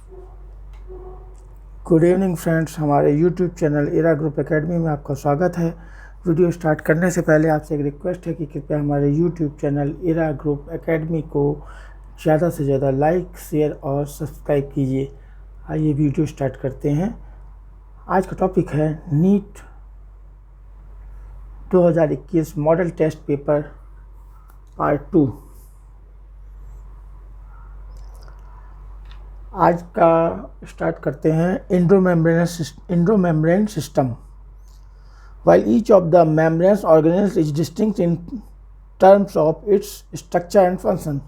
Good evening friends, हमारे YouTube channel इरा group academy में आपका स्वागत है। वीडियो स्टार्ट करने से पहले आपसे एक रिक्वेस्ट है कि कृपया हमारे यूट्यूब चैनल इरा ग्रुप एकेडमी को ज़्यादा से ज़्यादा लाइक, शेयर और सब्सक्राइब कीजिए। आइए वीडियो स्टार्ट करते हैं। आज का टॉपिक है NEET 2021 model test paper part 2। आज का स्टार्ट करते हैं endomembrane system. While each of the membrane organelles is distinct in terms of its structure and function,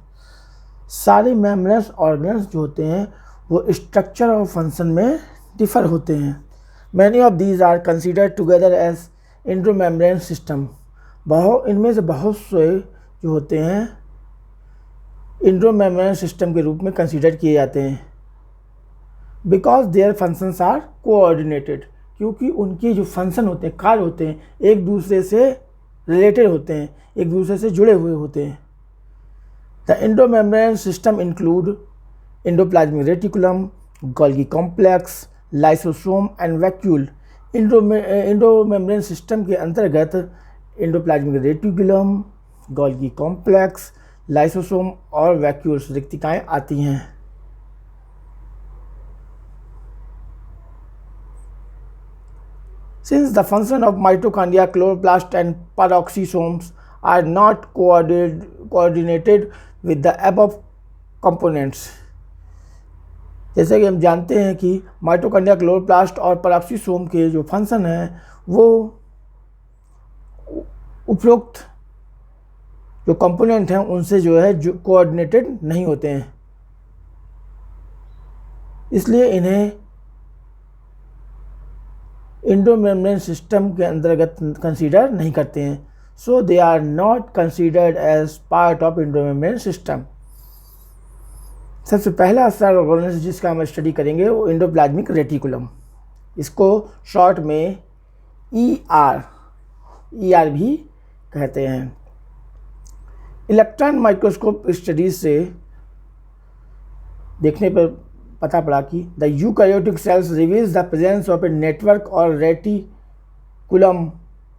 सारे मेम्ब्रेन ऑर्गेनल्स जो होते हैं वो स्ट्रक्चर और फंक्शन में डिफर होते हैं। Many of these are considered together as endomembrane system. इनमें से बहुत से जो होते हैं इंडोमेम्ब्रेन सिस्टम के रूप में कंसीडर किए जाते हैं। Because their functions are coordinated, क्योंकि उनके जो फंक्शन होते हैं, कार्य होते हैं, एक दूसरे से रिलेटेड होते हैं, एक दूसरे से जुड़े हुए होते हैं। The endomembrane system include endoplasmic reticulum, Golgi complex, lysosome and vacuole. Endomembrane system के अंतर्गत endoplasmic reticulum, Golgi complex, lysosome और वैक्यूल्स रिक्तिकाएँ आती हैं। Since the function of mitochondria, chloroplast and peroxisomes are not coordinated with the above components, जैसे कि हम जानते हैं कि माइटोकॉन्ड्रिया, क्लोरोप्लास्ट और पेरोक्सिसोम के जो फंक्शन हैं वो उपरोक्त जो कंपोनेंट हैं उनसे जो है जो कोऑर्डिनेटेड नहीं होते हैं, इसलिए इन्हें इंडोमेम्ब्रेन सिस्टम के अंतर्गत कंसीडर नहीं करते हैं। So they are not considered as part of endomembrane system. सबसे पहला सेल ऑर्गेनल जिसका हम स्टडी करेंगे वो एंडोप्लाज्मिक रेटिकुलम, इसको शॉर्ट में ER भी कहते हैं। इलेक्ट्रॉन माइक्रोस्कोप स्टडीज से देखने पर पता पड़ा कि the eukaryotic cells reveals the presence of a network or reticulum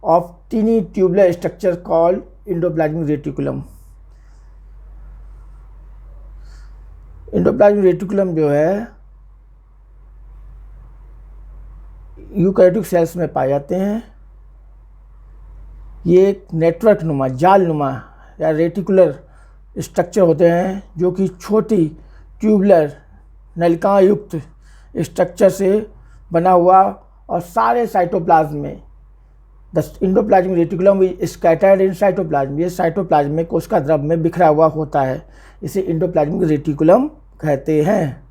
of tiny tubular structure called endoplasmic reticulum. Endoplasmic reticulum जो है यूकैरियोटिक सेल्स में पाए जाते हैं। ये एक नेटवर्क नुमा, जाल नुमा या रेटिकुलर स्ट्रक्चर होते हैं जो कि छोटी ट्यूबुलर नलिका युक्त स्ट्रक्चर से बना हुआ और सारे साइटोप्लाज्म में the endoplasmic reticulum is scattered in cytoplasm, ये साइटोप्लाज्म में कोशिका द्रव में बिखरा हुआ होता है, इसे एंडोप्लाज्मिक रेटिकुलम कहते हैं।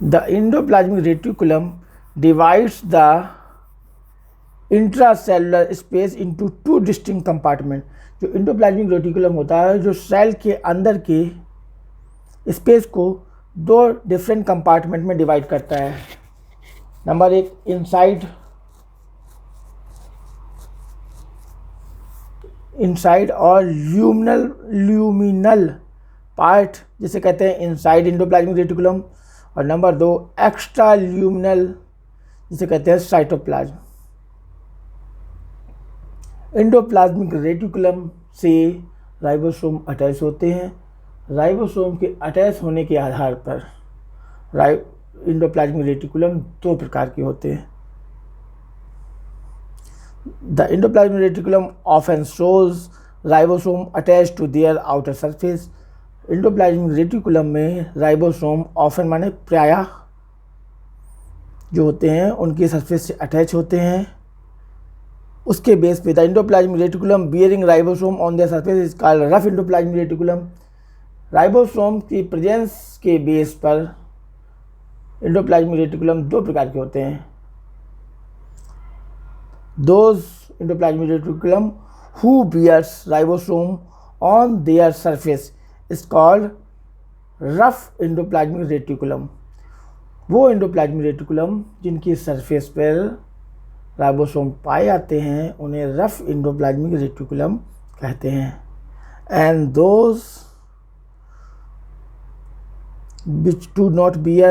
The endoplasmic reticulum divides the intracellular space into 2 distinct compartment. जो इंडोप्लाज्मिक रेटिकुलम होता है जो सेल के अंदर के स्पेस को 2 डिफरेंट कंपार्टमेंट में डिवाइड करता है। नंबर 1 इनसाइड और ल्यूमिनल पार्ट जिसे कहते हैं इनसाइड एंडोप्लाज्मिक रेटिकुलम, और नंबर 2 एक्स्ट्रा ल्यूमिनल जिसे कहते हैं साइटोप्लाज्म। एंडोप्लाज्मिक रेटिकुलम से राइबोसोम अटैच होते हैं। राइबोसोम के अटैच होने के आधार पर एंडोप्लाज्मिक रेटिकुलम 2 प्रकार के होते हैं। The endoplasmic reticulum often shows ribosome attach to their outer surface. Endoplasmic reticulum में राइबोसोम ऑफन माने प्रायः जो होते हैं उनकी सरफेस से अटैच होते हैं। उसके बेस पे the endoplasmic reticulum bearing ribosome on the surface is called rough endoplasmic reticulum. Ribosome की प्रेजेंस के बेस पर एंडोप्लाज्मिक रेटिकुलम 2 प्रकार के होते हैं। Those endoplasmic reticulum who bears ribosome on their surface is called rough endoplasmic reticulum. वो endoplasmic reticulum जिनकी surface पर राइबोसोम पाए जाते हैं उन्हें रफ एंडोप्लाज्मिक रेटिकुलम कहते हैं। And those which do not bear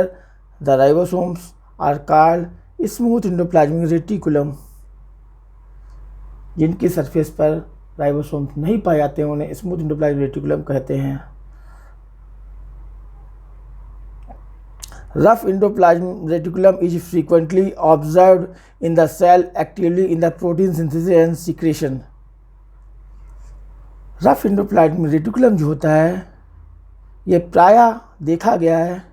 the ribosomes are called smooth endoplasmic reticulum। जिनकी सरफेस पर राइबोसोम्स नहीं पाए जाते हैं उन्हें स्मूथ एंडोप्लाज्मिक रेटिकुलम कहते हैं। Rough endoplasmic reticulum is frequently observed in the cell actively in the protein synthesis and secretion. Rough endoplasmic reticulum जो होता है ये प्रायः देखा गया है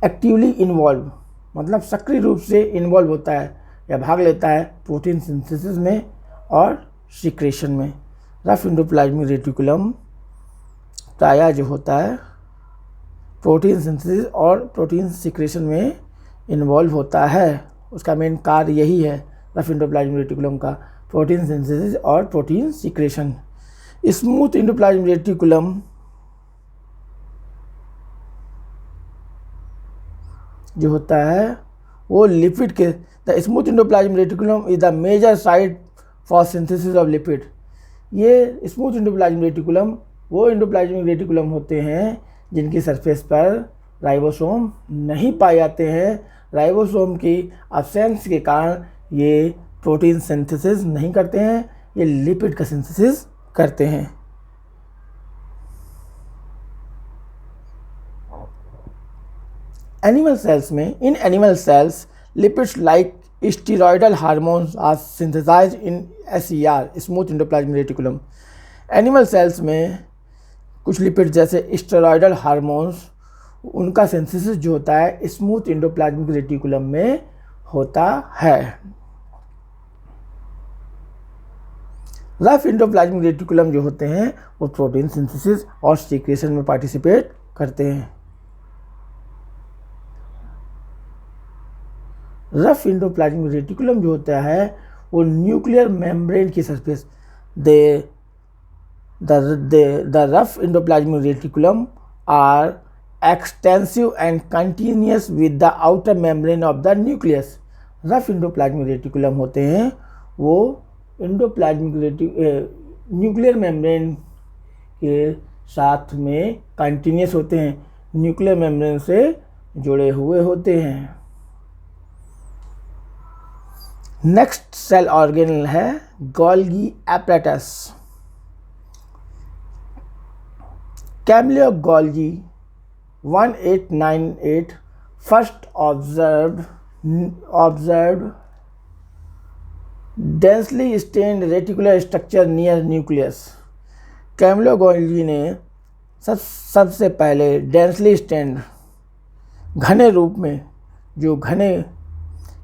एक्टिवली इन्वॉल्व, मतलब सक्रिय रूप से इन्वॉल्व होता है या भाग लेता है प्रोटीन सिंथेसिस में और सीक्रेशन में। रफ एंडोप्लाज्मिक रेटिकुलम प्रायः जो होता है प्रोटीन सिंथेसिस और प्रोटीन सीक्रेशन में इन्वॉल्व होता है। उसका मेन कार्य यही है रफ एंडोप्लाज्मिक रेटिकुलम का, प्रोटीन सिंथेसिस और protein secretion. Smooth endoplasmic reticulum जो होता है वो लिपिड के, the smooth endoplasmic reticulum is the major site for synthesis of lipid. ये स्मूथ एंडोप्लाज्मिक रेटिकुलम वो एंडोप्लाज्मिक रेटिकुलम होते हैं जिनकी सरफेस पर राइबोसोम नहीं पाए जाते हैं। राइबोसोम की अब्सेंस के कारण ये प्रोटीन सिंथेसिस नहीं करते हैं, ये लिपिड का सिंथेसिस करते हैं। एनिमल सेल्स में, in animal cells lipids like steroidal hormones are synthesized in SER smooth endoplasmic reticulum. Animal cells में कुछ लिपिड जैसे स्टेरॉयडल हार्मोन्स उनका सिंथेसिस जो होता है स्मूथ एंडोप्लाज्मिक रेटिकुलम में होता है। रफ एंडोप्लाज्मिक रेटिकुलम जो होते हैं वो प्रोटीन सिंथेसिस और सीक्रेशन में पार्टिसिपेट करते हैं। रफ एंडोप्लाज्मिक रेटिकुलम जो होता है वो न्यूक्लियर मेम्ब्रेन की surface, the rough endoplasmic reticulum are extensive and continuous with the outer membrane of the nucleus. Rough endoplasmic reticulum होते हैं वो एंडोप्लाज्मिक न्यूक्लियर मेम्ब्रेन के साथ में कंटिन्यूअस होते हैं, न्यूक्लियर मेम्ब्रेन से जुड़े हुए होते हैं। नेक्स्ट सेल ऑर्गेनल है Golgi apparatus. Camillo Golgi 1898 first observed densely stained reticular structure near nucleus. Camillo Golgi ने सबसे पहले डेंसली स्टेन्ड घने रूप में, जो घने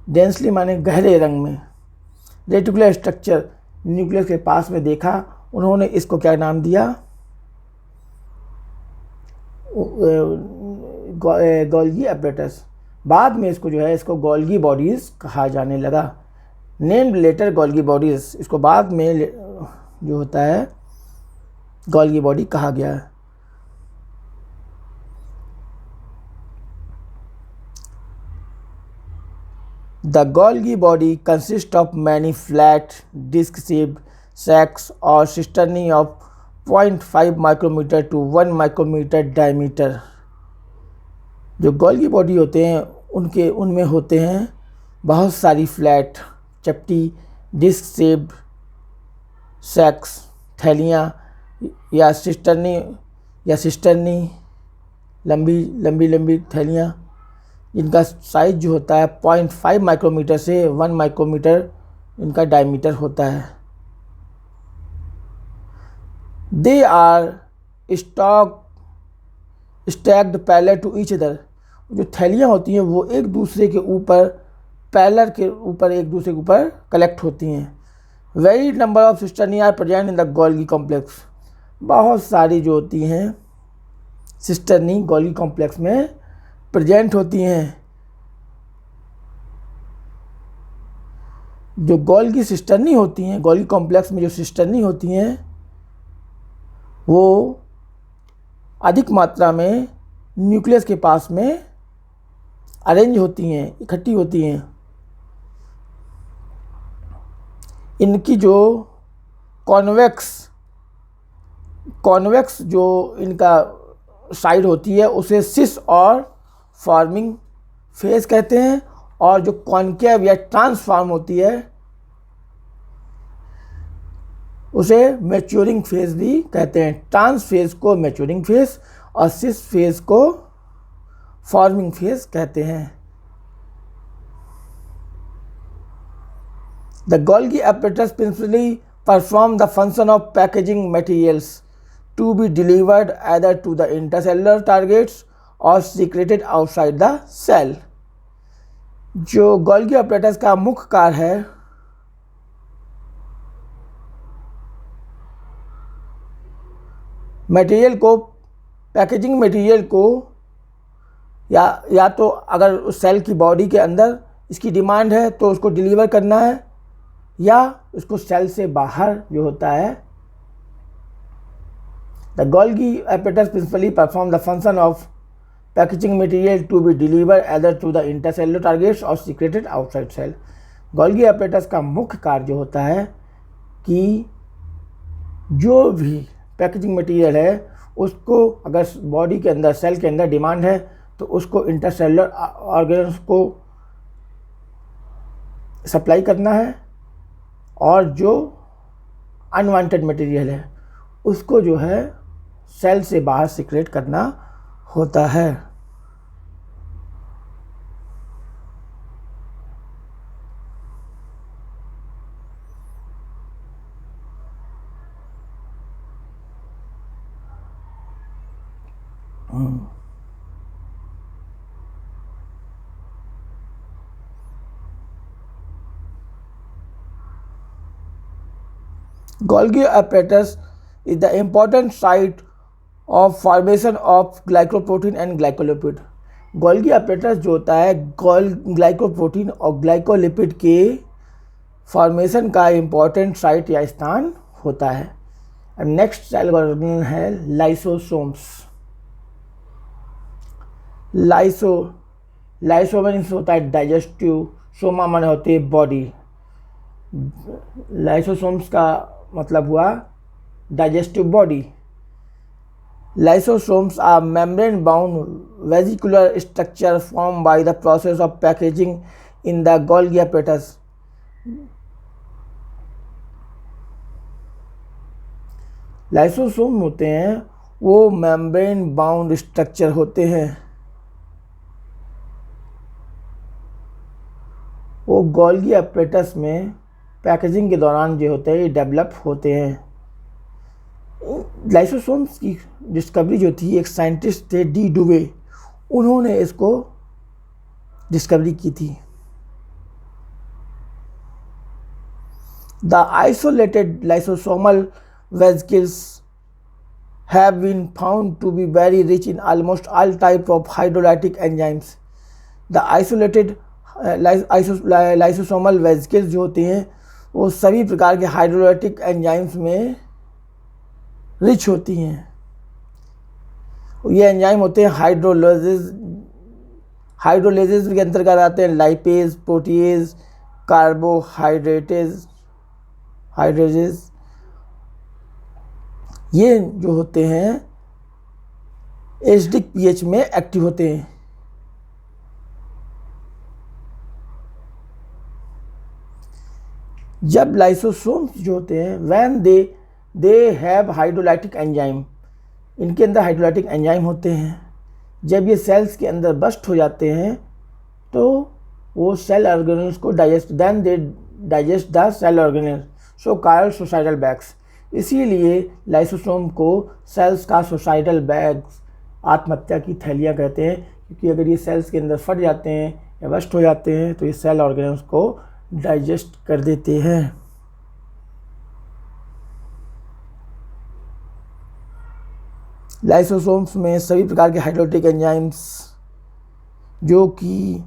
डेंसली माने गहरे रंग में, रेटिकुलर स्ट्रक्चर न्यूक्लियस के पास में देखा। उन्होंने इसको क्या नाम दिया? Golgi apparatus. बाद में इसको जो है इसको गोल्गी बॉडीज़ कहा जाने लगा। नेम्ड लेटर गोल्गी बॉडीज़, इसको बाद में जो होता है गोल्गी बॉडी कहा गया। The Golgi body consists of many flat, disc-shaped sacs or cisternae of 0.5 micrometer to 1 micrometer diameter। जो गोल्गी बॉडी होते हैं उनमें होते हैं बहुत सारी फ्लैट, चपटी, डिस्क शेप्ड सैक्स, थैलियाँ या सिस्टर्नी लंबी थैलियाँ, इनका साइज जो होता है 0.5 माइक्रोमीटर से 1 माइक्रोमीटर इनका डायमीटर होता है। They are stacked parallel to each other. जो थैलियाँ होती हैं वो एक दूसरे के ऊपर, पैरेलल के ऊपर एक दूसरे के ऊपर कलेक्ट होती हैं। Very number of cisternae are present in the Golgi complex. बहुत सारी जो होती हैं सिस्टर्नी गोल्गी कॉम्प्लेक्स में प्रेजेंट होती हैं। जो गोल्गी सिस्टर्नी होती हैं, गोल्गी कॉम्प्लेक्स में जो सिस्टर्नी होती हैं वो अधिक मात्रा में न्यूक्लियस के पास में अरेंज होती हैं, इकट्ठी होती हैं। इनकी जो कॉन्वेक्स जो इनका साइड होती है उसे सिस और फॉर्मिंग फेज कहते हैं, और जो कॉनकेव या ट्रांसफॉर्म होती है उसे मैच्योरिंग फेज भी कहते हैं। ट्रांस फेज को मैच्योरिंग फेज और सिस फेज को फॉर्मिंग फेज कहते हैं। The Golgi apparatus principally perform the function of packaging materials to be delivered either to the intercellular targets or secreted outside the cell। जो Golgi apparatus का मुख्य कार्य है पैकेजिंग मटेरियल को या तो अगर उस सेल की बॉडी के अंदर इसकी डिमांड है तो उसको डिलीवर करना है, या उसको सेल से बाहर जो होता है। The Golgi apparatus principally perform the function of packaging material to be delivered either to the intercellular targets or secreted outside cell। Golgi apparatus का मुख्य कार्य जो होता है कि जो भी पैकेजिंग मटेरियल है उसको अगर बॉडी के अंदर सेल के अंदर डिमांड है तो उसको इंटरसेलुलर ऑर्गेन्स को सप्लाई करना है, और जो अनवांटेड मटेरियल है उसको जो है सेल से बाहर सीक्रेट करना होता है। Golgi apparatus is the important site of formation of glycoprotein and glycolipid। Golgi apparatus जो होता है ग्लाइकोप्रोटीन और ग्लाइकोलिपिड के फॉर्मेशन का इम्पॉर्टेंट साइट या स्थान होता है। अब नेक्स्ट सेल ऑर्गेनल है लाइसोसोम्स। लाइसो मीन्स होता है डाइजेस्टिव, सोमा माने होती है बॉडी। लाइसोसोम्स का मतलब हुआ digestive body. Lysosomes are membrane-bound vesicular structure formed by the process of packaging in the Golgi apparatus। Lysosome होते हैं वो मेम्ब्रेन बाउंड स्ट्रक्चर होते हैं, वो गोल्गी apparatus में पैकेजिंग के दौरान जो होते हैं डेवलप होते हैं। लाइसोसोम्स की डिस्कवरी जो थी एक साइंटिस्ट थे डी डुवे, उन्होंने इसको डिस्कवरी की थी। The isolated lysosomal vesicles have been found to be very rich in almost all type of hydrolytic enzymes। The isolated lysosomal vesicles जो होते हैं वो सभी प्रकार के हाइड्रोलाइटिक एंजाइम्स में रिच होती हैं। ये एंजाइम होते हैं हाइड्रोलेजेस के अंतर्गत आते हैं लाइपेज, प्रोटीएज, हाइड्रेजेस। ये जो होते हैं एसिडिक पीएच में एक्टिव होते हैं। जब लाइसोसोम्स जो होते हैं when they have hydrolytic enzyme, इनके अंदर हाइड्रोलाइटिक एंजाइम होते हैं। जब ये सेल्स के अंदर बस्ट हो जाते हैं तो वो सेल ऑर्गेनल्स को then they digest the cell organelle, so called suicidal bags. इसीलिए लाइसोसोम को सेल्स का सोसाइटल बैग्स, आत्महत्या की थैलियाँ कहते हैं, क्योंकि अगर ये सेल्स के अंदर फट जाते हैं या बस्ट हो जाते हैं तो ये सेल ऑर्गेनल्स को डाइजेस्ट कर देते हैं। लाइसोसोम्स में सभी प्रकार के हाइड्रोलाइटिक एंजाइम्स जो कि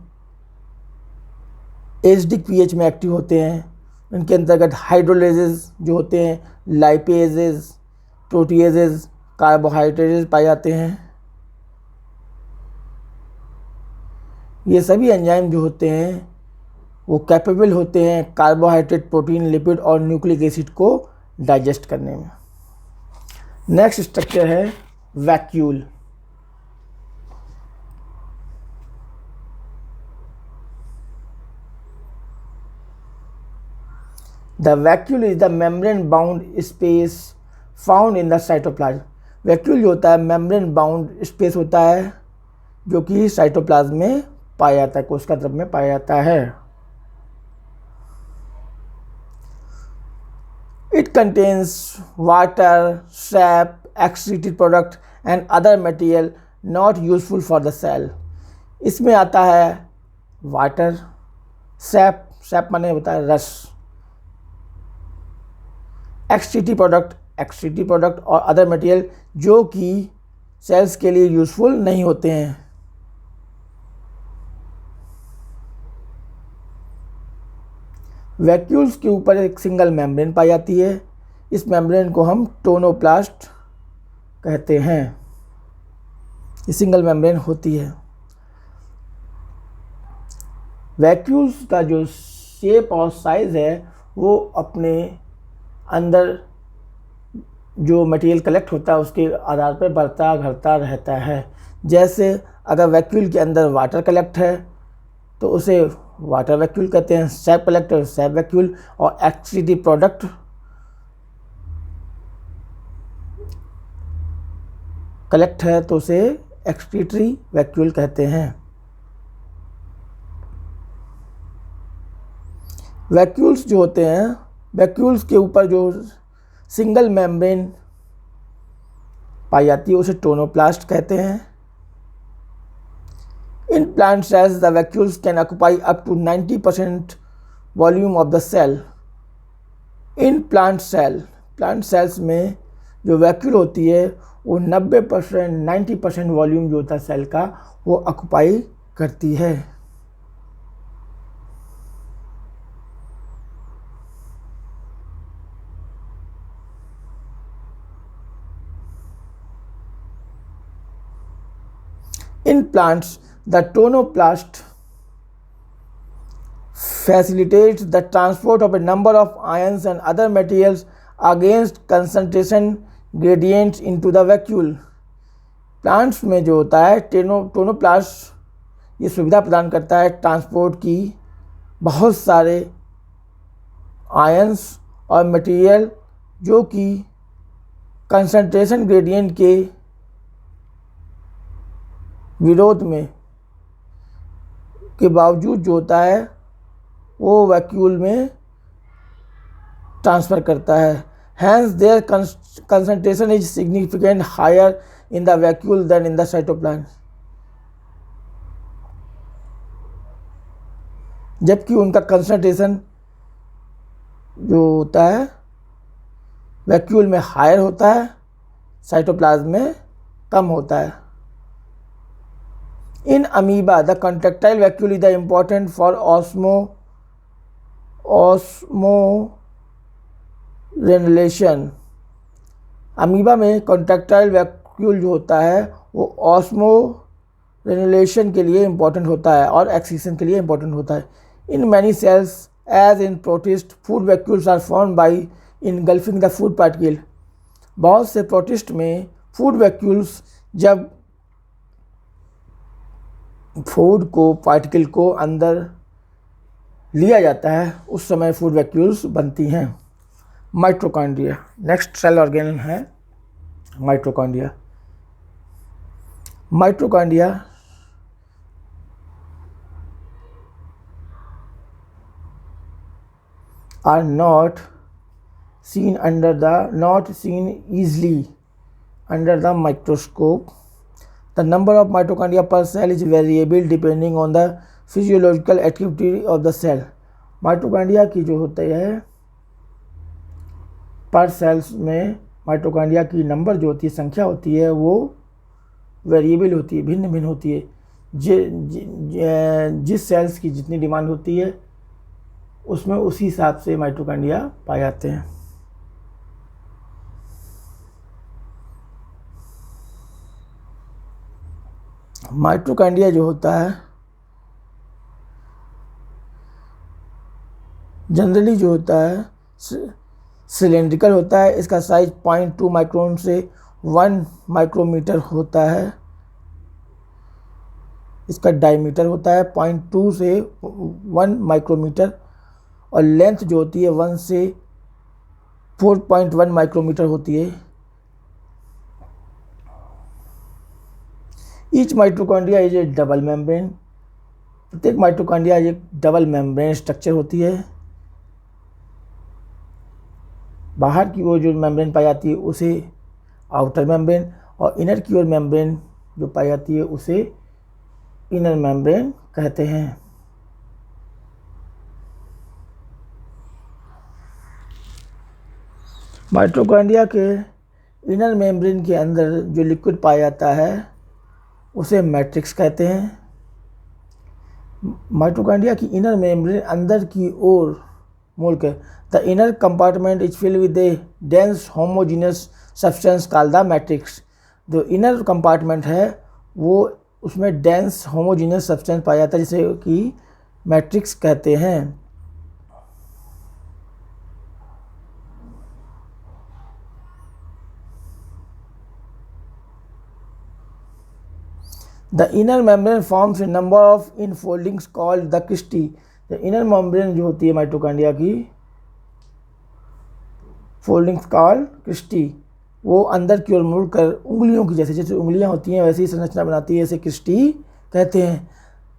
एसिडिक पीएच में एक्टिव होते हैं, इनके अंतर्गत हाइड्रोलेजेस जो होते हैं, लाइपेजेस, प्रोटीएजेस, कार्बोहाइड्रेजेस पाए जाते हैं। ये सभी एंजाइम जो होते हैं वो कैपेबल होते हैं कार्बोहाइड्रेट, प्रोटीन, लिपिड और न्यूक्लिक एसिड को डाइजेस्ट करने में। नेक्स्ट स्ट्रक्चर है vacuole. The vacuole is the membrane bound space found in the cytoplasm। Vacuole जो होता है मेम्ब्रेन बाउंड स्पेस होता है जो कि साइटोप्लाज्म में पाया जाता है, कोशिका द्रव्य में पाया जाता है। It contains water, sap, excreted product and other material not useful for the cell। इसमें आता है वाटर, सैप माने होता है रस, एक्सक्रीटिव प्रोडक्ट और अदर मटेरियल जो कि सेल्स के लिए यूजफुल नहीं होते हैं। वैक्यूल्स के ऊपर एक सिंगल मेम्ब्रेन पाई जाती है। इस मेम्ब्रेन को हम टोनोप्लास्ट कहते हैं। ये सिंगल मेम्ब्रेन होती है। वैक्यूल्स का जो शेप और साइज है वो अपने अंदर जो मटेरियल कलेक्ट होता है उसके आधार पर बढ़ता घटता रहता है। जैसे अगर वैक्यूल के अंदर वाटर कलेक्ट है तो उसे वाटर वैक्यूल कहते हैं, सैप कलेक्ट है सैप वैक्यूल, और एक्सक्रीटिव प्रोडक्ट कलेक्ट है तो उसे एक्सक्रीटरी वैक्यूल कहते हैं। वैक्यूल्स जो होते हैं, वैक्यूल्स के ऊपर जो सिंगल मेम्ब्रेन पाई जाती है उसे टोनोप्लास्ट कहते हैं। In plant cells the vacuoles can occupy up to 90% volume of the cell. इन प्लांट सेल्स में जो वैक्यूल होती है वो 90% 90% वॉल्यूम जो होता है सेल का वो ऑक्यूपाई करती है। In plants, the tonoplast facilitates the transport of a number of ions and other materials against concentration gradients into the vacuole। Plants में जो होता है टोनोप्लास्ट ये सुविधा प्रदान करता है ट्रांसपोर्ट की बहुत सारे आयंस और मटेरियल जो कि कंसंट्रेशन ग्रेडियंट के विरोध में के बावजूद जो होता है वो वैक्यूल में ट्रांसफ़र करता है। Hence their concentration is significant higher in the vacuole than in the cytoplasm. जबकि उनका कंसंट्रेशन जो होता है वैक्यूल में हायर होता है, साइटोप्लाज्म में कम होता है। In amoeba, the contractile vacuole is important for osmoregulation। Amoeba में कॉन्ट्रैक्टाइल वैक्यूल जो होता है वो ऑस्मोरेगुलेशन के लिए इम्पोर्टेंट होता है और एक्सीशन के लिए इम्पोर्टेंट होता है। In many cells as in protist food vacuoles are formed by engulfing the food particle. बहुत से प्रोटिस्ट में फूड वैक्यूल्स जब फूड को पार्टिकल को अंदर लिया जाता है उस समय फूड वैक्यूल्स बनती हैं। माइटोकॉन्ड्रिया नेक्स्ट सेल ऑर्गेनल है mitochondria. Mitochondria are not seen easily under the microscope। The number of mitochondria per cell is variable depending on the physiological activity of the cell। Mitochondria की जो होती है पर sales में mitochondria की number जो होती है, संख्या होती है, वो वेरिएबल होती है, भिन्न भिन्न होती है। जिस सेल्स की जितनी डिमांड होती है उसमें उसी हिसाब से माइटोकॉन्ड्रिया पाए जाते हैं। माइटोकॉन्ड्रिया जो होता है जनरली जो होता है सिलेंड्रिकल होता है। इसका साइज 0.2 माइक्रोन से 1 माइक्रोमीटर होता है। इसका डायमीटर होता है 0.2 से 1 माइक्रोमीटर और लेंथ जो होती है 1 से 4.1 माइक्रोमीटर होती है। Each mitochondria is A double membrane. प्रत्येक माइटोकॉन्ड्रिया एक डबल मेम्ब्रेन स्ट्रक्चर होती है। बाहर की ओर जो मेम्ब्रेन पाई जाती है उसे आउटर मेम्ब्रेन और इनर की ओर मेम्ब्रेन जो पाई जाती है उसे इनर मेम्ब्रेन कहते हैं। माइटोकॉन्ड्रिया के इनर मेम्ब्रेन के अंदर जो लिक्विड पाया जाता है उसे मैट्रिक्स कहते हैं। माइटोकॉन्ड्रिया की इनर मेम्ब्रेन अंदर की ओर मोड़कर the inner compartment is filled with A dense homogeneous substance called the matrix. जो इनर कंपार्टमेंट है वो उसमें डेंस होमोजीनियस सब्सटेंस पाया जाता है जिसे कि मैट्रिक्स कहते हैं। The inner membrane forms a number of infoldings called the cristae। The inner membrane जो होती है माइटोकॉन्ड्रिया की फोल्डिंग्स कॉल्ड क्रिस्टी, वो अंदर की ओर मुड़कर उंगलियों की जैसे उंगलियां होती हैं वैसी संरचना बनाती है, इसे क्रिस्टी कहते हैं।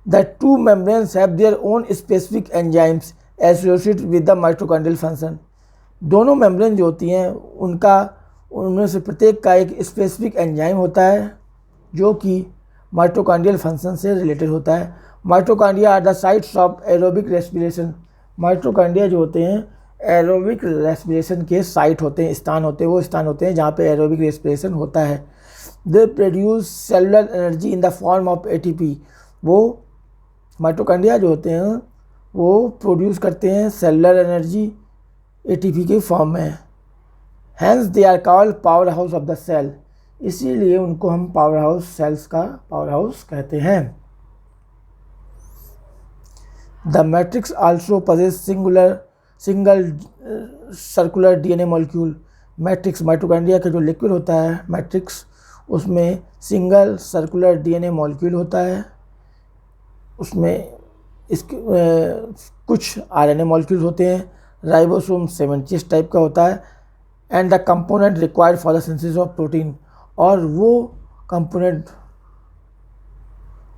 The two membranes have their own specific enzymes associated with the mitochondrial function। दोनों मेम्ब्रेन जो होती हैं उनमें से प्रत्येक का एक स्पेसिफिक एंजाइम होता है जो कि माइटोकॉन्ड्रियल फंक्शन से रिलेटेड होता है। Mitochondria are the sites of aerobic respiration. Mitochondria जो होते हैं एरोबिक रेस्पिरेशन के साइट होते हैं, स्थान होते हैं, वो स्थान होते हैं जहाँ पे एरोबिक रेस्पिरेशन होता है। They produce cellular energy in the form of ATP. वो माइटोकॉन्ड्रिया जो होते हैं वो प्रोड्यूस करते हैं सेलुलर एनर्जी एटीपी के फॉर्म में। Hence they are called power house of the cell. इसीलिए उनको हम पावर हाउस सेल्स का पावर हाउस कहते हैं। The matrix also possess single circular DNA molecule. Matrix mitochondria का जो लिक्विड होता है मैट्रिक्स, उसमें सिंगल सर्कुलर डीएनए मॉलिक्यूल होता है। उसमें इसके कुछ आरएनए मॉलिक्यूल होते हैं। राइबोसोम 70 टाइप का होता है। And the component required for the synthesis of protein. और वो कंपोनेंट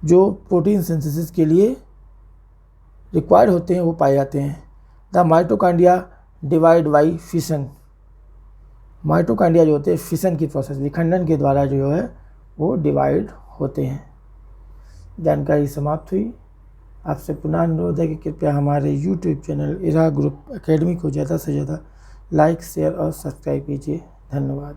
जो प्रोटीन सिंथेसिस के लिए रिक्वायर्ड होते हैं वो पाए जाते हैं। The mitochondria divide by fission. Mitochondria जो होते हैं फिशन की प्रोसेस, विखंडन के द्वारा जो है वो डिवाइड होते हैं। जानकारी समाप्त हुई। आपसे पुनः अनुरोध है कि कृपया हमारे YouTube चैनल इरा ग्रुप एकेडमी को ज़्यादा से ज़्यादा लाइक, शेयर और सब्सक्राइब कीजिए। धन्यवाद।